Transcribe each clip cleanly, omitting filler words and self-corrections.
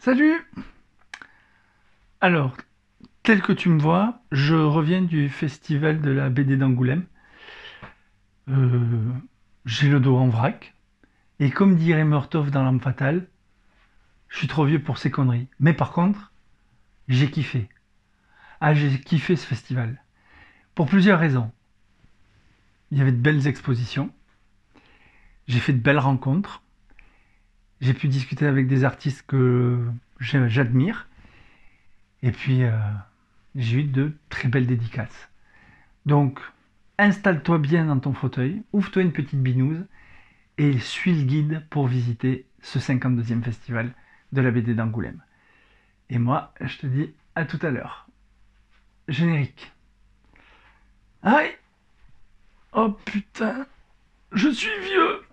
Salut! Alors, tel que tu me vois, je reviens du festival de la BD d'Angoulême. Euh, j'ai le dos en vrac. Et comme dirait Murtaugh dans L'Arme Fatale, je suis trop vieux pour ces conneries. Mais par contre, j'ai kiffé. Ah, j'ai kiffé ce festival. Pour plusieurs raisons. Il y avait de belles expositions. J'ai fait de belles rencontres. J'ai pu discuter avec des artistes que j'admire. Et puis, j'ai eu de très belles dédicaces. Donc, installe-toi bien dans ton fauteuil, ouvre-toi une petite binouse et suis le guide pour visiter ce 52e festival de la BD d'Angoulême. Et moi, je te dis à tout à l'heure. Générique. Aïe! Oh putain! Je suis vieux!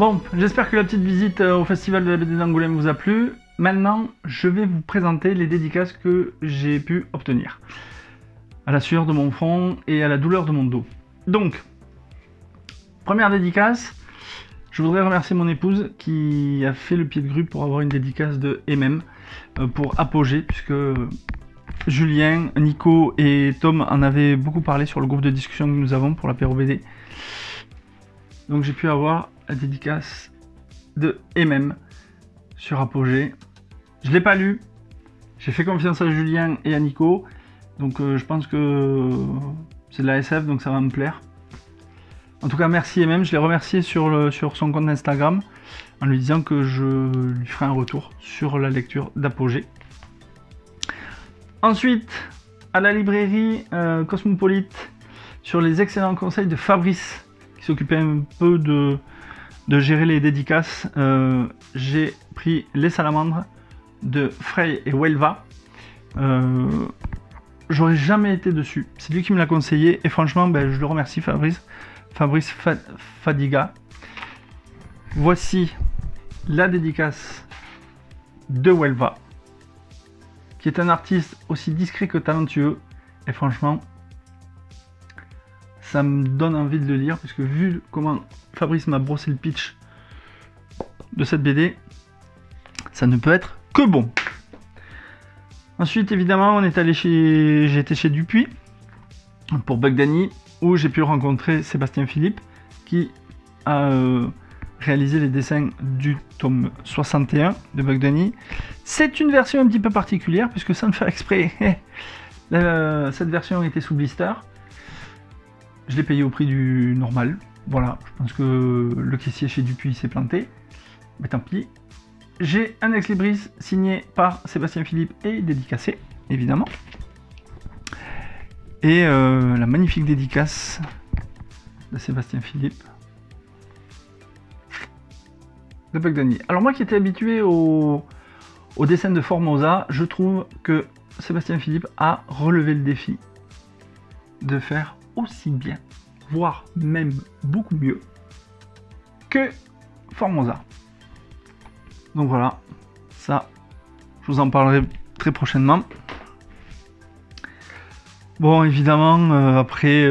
Bon, j'espère que la petite visite au Festival de la BD d'Angoulême vous a plu. Maintenant, je vais vous présenter les dédicaces que j'ai pu obtenir. À la sueur de mon front et à la douleur de mon dos. Donc, première dédicace, je voudrais remercier mon épouse qui a fait le pied de grue pour avoir une dédicace de MM pour Apogée, puisque Julien, Nico et Tom en avaient beaucoup parlé sur le groupe de discussion que nous avons pour l'apéro BD. Donc j'ai pu avoir la dédicace de MM sur Apogée. Je ne l'ai pas lu, j'ai fait confiance à Julien et à Nico, donc je pense que c'est de la SF, donc ça va me plaire. En tout cas, merci MM, je l'ai remercié sur son compte Instagram en lui disant que je lui ferai un retour sur la lecture d'Apogée. Ensuite, à la librairie Cosmopolite, sur les excellents conseils de Fabrice, qui s'occupait un peu de gérer les dédicaces, j'ai pris Les Salamandres de Frey et Welva. J'aurais jamais été dessus, c'est lui qui me l'a conseillé et franchement je le remercie Fabrice Fadiga. Voici la dédicace de Welva, qui est un artiste aussi discret que talentueux et franchement ça me donne envie de le lire, puisque vu comment Fabrice m'a brossé le pitch de cette BD, ça ne peut être que bon. Ensuite, évidemment, j'étais chez Dupuis pour Bug Danny, où j'ai pu rencontrer Sébastien Philippe, qui a réalisé les dessins du tome 61 de Bug Danny. C'est une version un petit peu particulière, puisque sans le faire exprès, cette version était sous blister. Je l'ai payé au prix du normal. Voilà, je pense que le caissier chez Dupuis s'est planté. Mais tant pis. J'ai un ex-libris signé par Sébastien Philippe et dédicacé, évidemment. Et la magnifique dédicace de Sébastien Philippe de Bug Danny. Alors moi qui étais habitué au dessin de Formosa, je trouve que Sébastien Philippe a relevé le défi de faire aussi bien, voire même beaucoup mieux que Formosa. Donc voilà, ça, je vous en parlerai très prochainement. Bon, évidemment, après,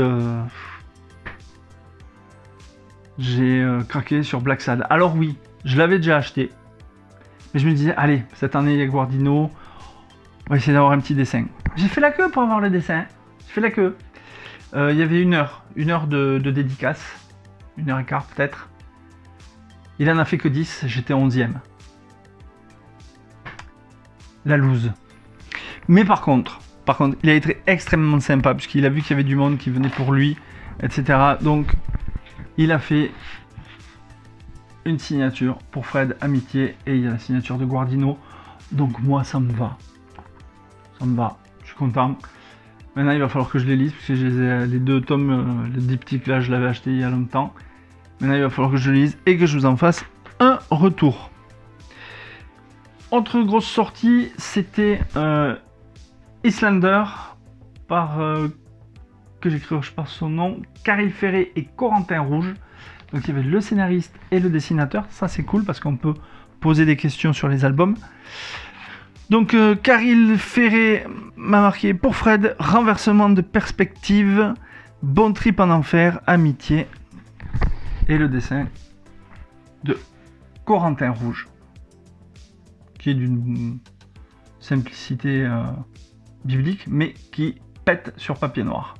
j'ai craqué sur Black Sad. Alors oui, je l'avais déjà acheté, mais je me disais, allez, cette année il y a Guardino, on va essayer d'avoir un petit dessin. J'ai fait la queue pour avoir le dessin, j'ai fait la queue. Il y avait une heure de dédicace, 1h15 peut-être. Il en a fait que 10, j'étais 11e. La loose. Mais par contre, il a été extrêmement sympa, puisqu'il a vu qu'il y avait du monde qui venait pour lui, etc. Donc, il a fait une signature pour Fred Amitié, et il y a la signature de Guardino. Donc moi, ça me va. Ça me va, je suis content. Maintenant, il va falloir que je les lise, parce que les deux tomes, les diptyques là, je l'avais acheté il y a longtemps. Maintenant, il va falloir que je les lise et que je vous en fasse un retour. Autre grosse sortie, c'était Islander, que j'écris par son nom, Caril Ferré et Corentin Rouge. Donc il y avait le scénariste et le dessinateur, ça c'est cool parce qu'on peut poser des questions sur les albums. Donc Caril Ferré m'a marqué pour Fred, renversement de perspective, bon trip en enfer, amitié. Et le dessin de Corentin Rouge, qui est d'une simplicité biblique, mais qui pète sur papier noir.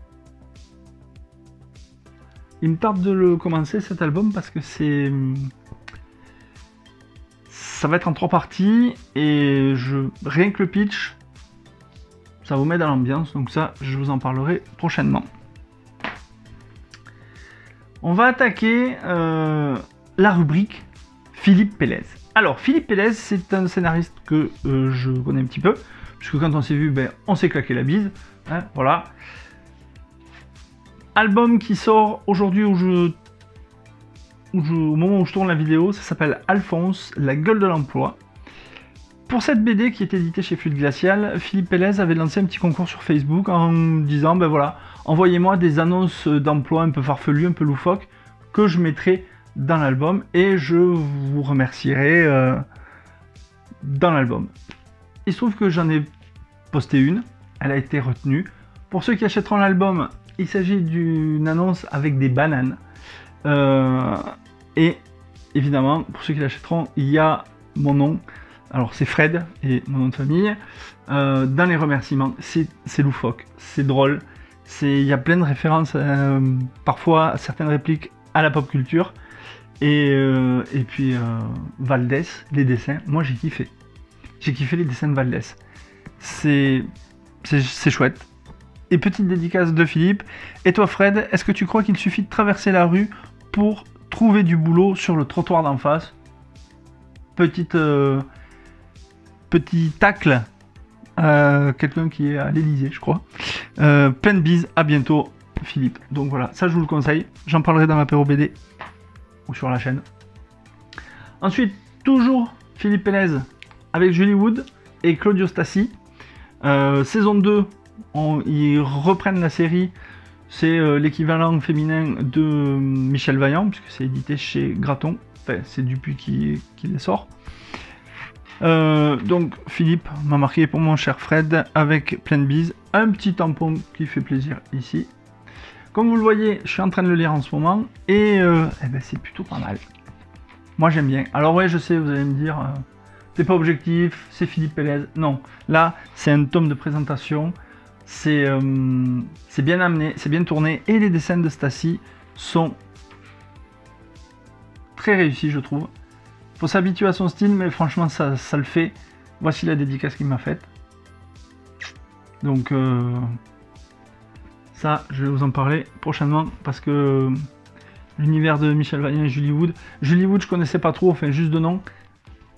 Il me tarde de le commencer cet album parce que ça va être en 3 parties et rien que le pitch, ça vous met dans l'ambiance, donc ça je vous en parlerai prochainement. On va attaquer la rubrique Philippe Pélez. Alors Philippe Pélez, c'est un scénariste que je connais un petit peu, puisque quand on s'est vu, on s'est claqué la bise, hein, voilà. Album qui sort aujourd'hui au moment où je tourne la vidéo, ça s'appelle Alphonse, la gueule de l'emploi. Pour cette BD qui est éditée chez Fluide Glacial, Philippe Pélez avait lancé un petit concours sur Facebook en disant, voilà, envoyez-moi des annonces d'emploi un peu farfelues, un peu loufoques, que je mettrai dans l'album et je vous remercierai dans l'album. Il se trouve que j'en ai posté une, elle a été retenue. Pour ceux qui achèteront l'album, il s'agit d'une annonce avec des bananes. Et évidemment, pour ceux qui l'achèteront, il y a mon nom. Alors c'est Fred et mon nom de famille. Dans les remerciements, c'est loufoque, c'est drôle. Il y a plein de références, parfois certaines répliques à la pop culture. Et puis Valdés, les dessins, moi j'ai kiffé. J'ai kiffé les dessins de Valdés. C'est chouette. Et petite dédicace de Philippe. Et toi Fred, est-ce que tu crois qu'il suffit de traverser la rue pour trouver du boulot sur le trottoir d'en face? Petit tacle à quelqu'un qui est à l'Elysée, je crois. Plein de bises, à bientôt Philippe. Donc voilà, ça je vous le conseille. J'en parlerai dans l'apéro BD ou sur la chaîne. Ensuite, toujours Philippe Pélez avec Julie Wood et Claudio Stassi. Saison 2, ils reprennent la série. C'est l'équivalent féminin de Michel Vaillant, puisque c'est édité chez Graton. Enfin, c'est Dupuis qui les sort. Donc Philippe m'a marqué pour mon cher Fred avec plein de bises. Un petit tampon qui fait plaisir ici. Comme vous le voyez, je suis en train de le lire en ce moment. Et eh ben, c'est plutôt pas mal. Moi j'aime bien. Alors ouais, je sais, vous allez me dire... c'est pas objectif, c'est Philippe Pélez. Non, là, c'est un tome de présentation. C'est bien amené, c'est bien tourné. Et les dessins de Stassi sont très réussis, je trouve. Faut s'habituer à son style, mais franchement, ça le fait. Voici la dédicace qu'il m'a faite. Donc, ça, je vais vous en parler prochainement. Parce que l'univers de Michel Vaillant et Julie Wood. Julie Wood, je connaissais pas trop, enfin, juste de nom.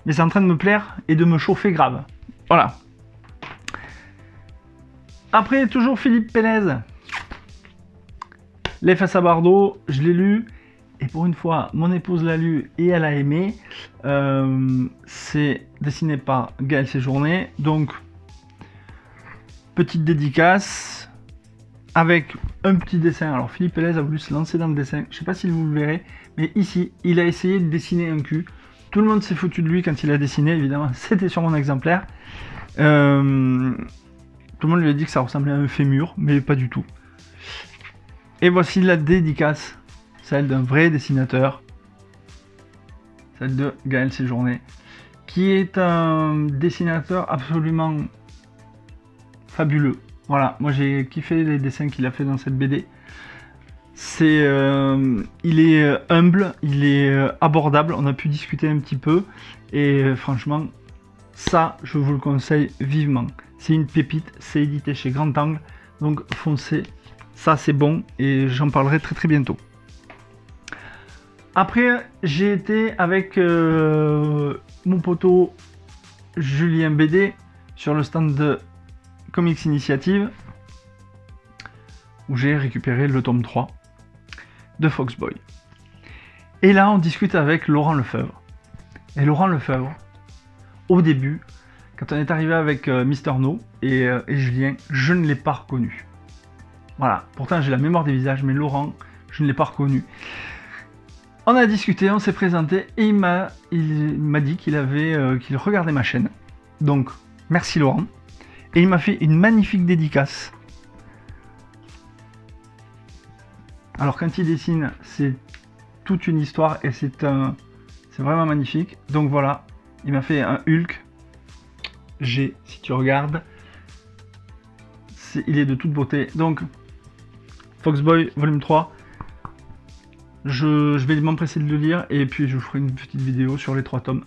Mais c'est en train de me plaire et de me chauffer grave. Voilà. Après, toujours Philippe Pélez. Les Fesses à Bardot, je l'ai lu. Et pour une fois, mon épouse l'a lu et elle a aimé. C'est dessiné par Gaël Séjourné. Donc, petite dédicace. Avec un petit dessin. Alors, Philippe Pélez a voulu se lancer dans le dessin. Je ne sais pas si vous le verrez. Mais ici, il a essayé de dessiner un cul. Tout le monde s'est foutu de lui quand il a dessiné, évidemment. C'était sur mon exemplaire. Tout le monde lui a dit que ça ressemblait à un fémur, mais pas du tout. Et voici la dédicace, celle d'un vrai dessinateur, celle de Gaël Séjourné, qui est un dessinateur absolument fabuleux. Voilà, moi j'ai kiffé les dessins qu'il a fait dans cette BD. Il est humble, il est abordable, on a pu discuter un petit peu, et franchement, ça, je vous le conseille vivement. C'est une pépite, c'est édité chez Grand Angle, donc foncez, ça c'est bon, et j'en parlerai très très bientôt. Après, j'ai été avec mon poteau Julien BD sur le stand de Comics Initiative, où j'ai récupéré le tome 3 de Foxboy. Et là, on discute avec Laurent Lefebvre. Et Laurent Lefebvre, au début, quand on est arrivé avec Mister No et Julien, je ne l'ai pas reconnu. Voilà, pourtant j'ai la mémoire des visages, mais Laurent, je ne l'ai pas reconnu. On a discuté, on s'est présenté, et il m'a dit qu'il regardait ma chaîne. Donc, merci Laurent. Et il m'a fait une magnifique dédicace. Alors quand il dessine, c'est toute une histoire et c'est vraiment magnifique. Donc voilà, il m'a fait un Hulk. Si tu regardes, il est de toute beauté. Donc Foxboy volume 3, je vais m'empresser de le lire et puis je vous ferai une petite vidéo sur les 3 tomes.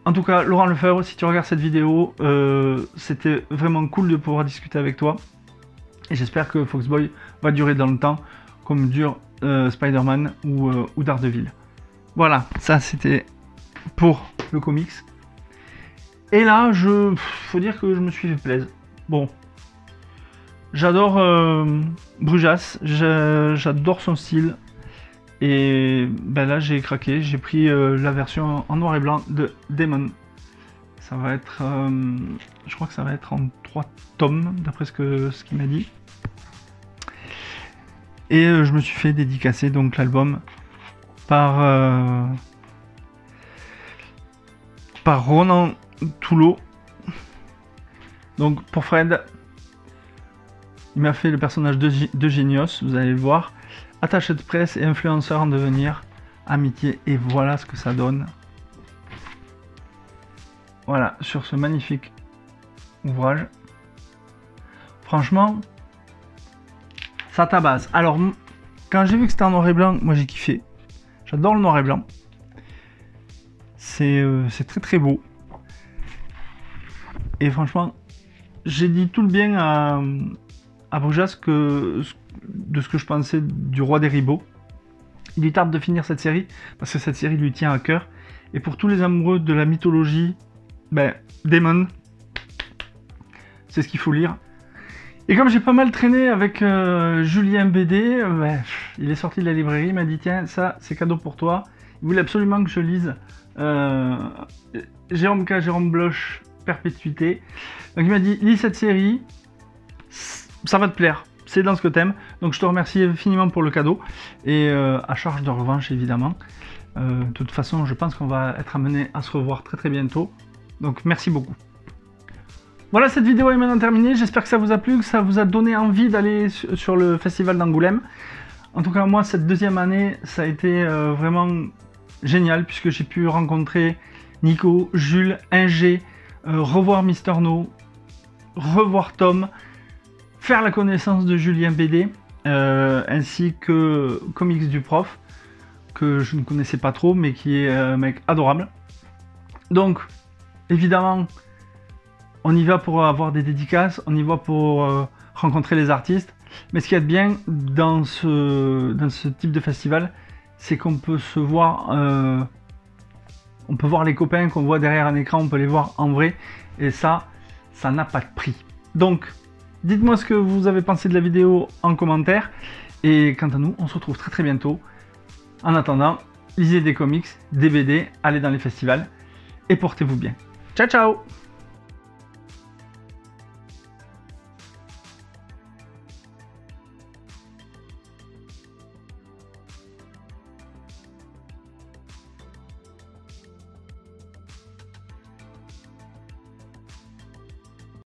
En tout cas, Laurent Lefebvre, si tu regardes cette vidéo, c'était vraiment cool de pouvoir discuter avec toi. Et j'espère que Foxboy va durer dans le temps, comme dure Spider-Man ou Daredevil. Voilà, ça c'était pour le comics. Et là, faut dire que je me suis fait plaisir. Bon, j'adore Brujas, j'adore son style. Et ben là, j'ai craqué, j'ai pris la version en noir et blanc de Demon. Ça va être, je crois que ça va être en 3 tomes, d'après ce qu'il m'a dit. Et je me suis fait dédicacer donc l'album par Ronan Toulot. Donc pour Fred, il m'a fait le personnage de Genios, vous allez le voir. Attaché de presse et influenceur en devenir, amitié, et voilà ce que ça donne. Voilà, sur ce magnifique ouvrage. Franchement, ça tabasse. Alors, quand j'ai vu que c'était en noir et blanc, moi j'ai kiffé. J'adore le noir et blanc. C'est très très beau. Et franchement, j'ai dit tout le bien à Brujas de ce que je pensais du Roi des Ribauds. Il lui tarde de finir cette série, parce que cette série lui tient à cœur. Et pour tous les amoureux de la mythologie, ben, Daemon, c'est ce qu'il faut lire. Et comme j'ai pas mal traîné avec Julien BD, ben, il est sorti de la librairie, il m'a dit tiens, ça c'est cadeau pour toi. Il voulait absolument que je lise Jérôme K, Jérôme Bloch, Perpétuité. Donc il m'a dit lis cette série, ça va te plaire, c'est dans ce que t'aimes. Donc je te remercie infiniment pour le cadeau. Et à charge de revanche évidemment. De toute façon, je pense qu'on va être amené à se revoir très très bientôt. Donc merci beaucoup. Voilà, cette vidéo est maintenant terminée. J'espère que ça vous a plu, que ça vous a donné envie d'aller sur le festival d'Angoulême. En tout cas, moi, cette deuxième année, ça a été vraiment génial, puisque j'ai pu rencontrer Nico, Jules, Ingé, revoir Mister No, revoir Tom, faire la connaissance de Julien BD, ainsi que Comics du Prof, que je ne connaissais pas trop, mais qui est un mec adorable. Donc, évidemment, on y va pour avoir des dédicaces, on y va pour rencontrer les artistes. Mais ce qu'il y a de bien dans ce type de festival, c'est qu'on peut se voir, on peut voir les copains qu'on voit derrière un écran, on peut les voir en vrai. Et ça n'a pas de prix. Donc, dites-moi ce que vous avez pensé de la vidéo en commentaire. Et quant à nous, on se retrouve très très bientôt. En attendant, lisez des comics, des BD, allez dans les festivals et portez-vous bien. Ciao ciao!